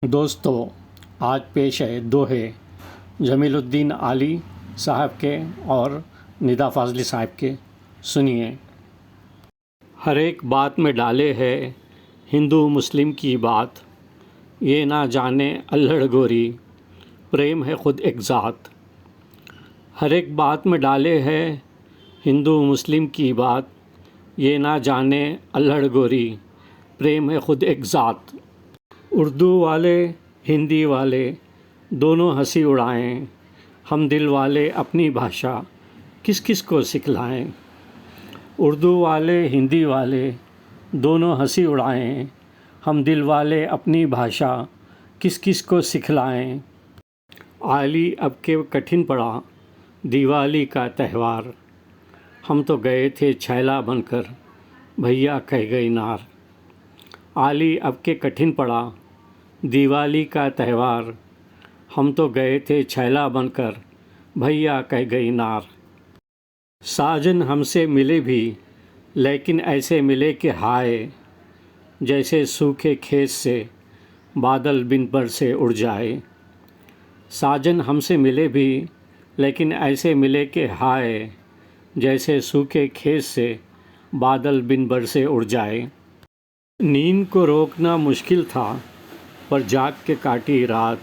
दोस्तों, आज पेश है दोहे जमीलुद्दीन आली साहब के और निदा फाजली साहब के। सुनिए। हर एक बात में डाले है हिंदू मुस्लिम की बात, ये ना जाने अल्हड़ गोरी, प्रेम है ख़ुद एक ज़ात। हर एक बात में डाले है हिंदू मुस्लिम की बात, ये ना जाने अल्हड़ गोरी, प्रेम है ख़ुद एक ज़ात। उर्दू वाले हिंदी वाले दोनों हंसी उड़ाएं, हम दिल वाले अपनी भाषा किस किस को सिखलाएं। उर्दू वाले हिंदी वाले दोनों हंसी उड़ाएं, हम दिल वाले अपनी भाषा किस किस को सिखलाएं। आली अब के कठिन पड़ा दिवाली का त्यौहार, हम तो गए थे छैला बनकर, भैया कह गई नार। आली अब के कठिन पड़ा दिवाली का त्यौहार, हम तो गए थे छैला बनकर, भैया कह गई नार। साजन हमसे मिले भी लेकिन ऐसे मिले कि हाय, जैसे सूखे खेत से बादल बिन बरसे उड़ जाए। साजन हमसे मिले भी लेकिन ऐसे मिले कि हाय, जैसे सूखे खेत से बादल बिन बरसे उड़ जाए। नींद को रोकना मुश्किल था पर जाग के काटी रात,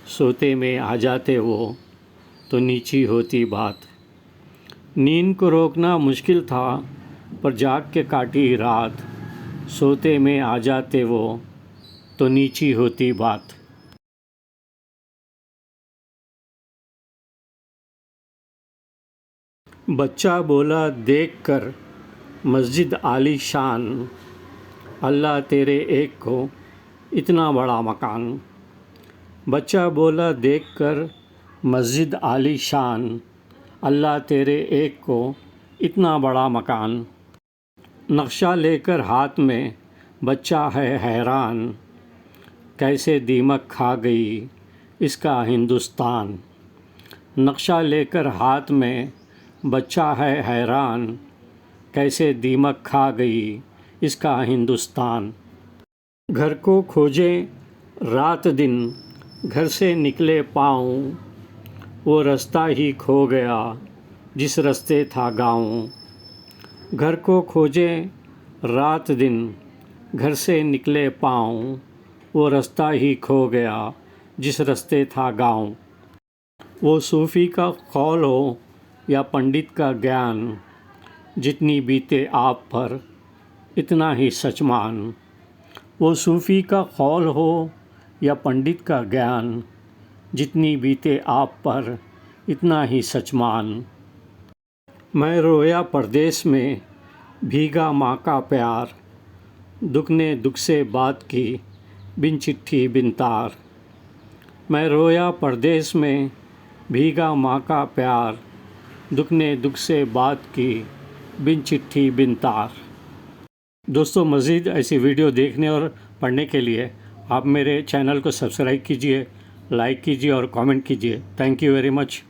सोते में आ जाते वो तो नीची होती बात। नींद को रोकना मुश्किल था पर जाग के काटी रात, सोते में आ जाते वो तो नीची होती बात। बच्चा बोला देखकर मस्जिद आली शान, अल्लाह तेरे एक को इतना बड़ा मकान। बच्चा बोला देखकर मस्जिद आली शान, अल्लाह तेरे एक को इतना बड़ा मकान। नक्शा लेकर हाथ में बच्चा है हैरान, कैसे दीमक खा गई इसका हिंदुस्तान। नक्शा लेकर हाथ में बच्चा है हैरान, कैसे दीमक खा गई इसका हिंदुस्तान। घर को खोजें रात दिन, घर से निकले पाँव, वो रास्ता ही खो गया जिस रास्ते था गाँव। घर को खोजें रात दिन, घर से निकले पाँव, वो रास्ता ही खो गया जिस रास्ते था गाँव। वो सूफ़ी का कौल हो या पंडित का ज्ञान, जितनी बीते आप पर इतना ही सच मान। वो सूफ़ी का कौल हो या पंडित का ज्ञान, जितनी बीते आप पर इतना ही सच मान। मैं रोया परदेस में भीगा माँ का प्यार, दुख ने दुख से बात की बिन चिट्ठी बिन तार। मैं रोया परदेस में भीगा माँ का प्यार, दुख ने दुख से बात की बिन चिट्ठी बिन तार। दोस्तों, मज़ीद ऐसी वीडियो देखने और पढ़ने के लिए आप मेरे चैनल को सब्सक्राइब कीजिए, लाइक कीजिए और कमेंट कीजिए। Thank you very much.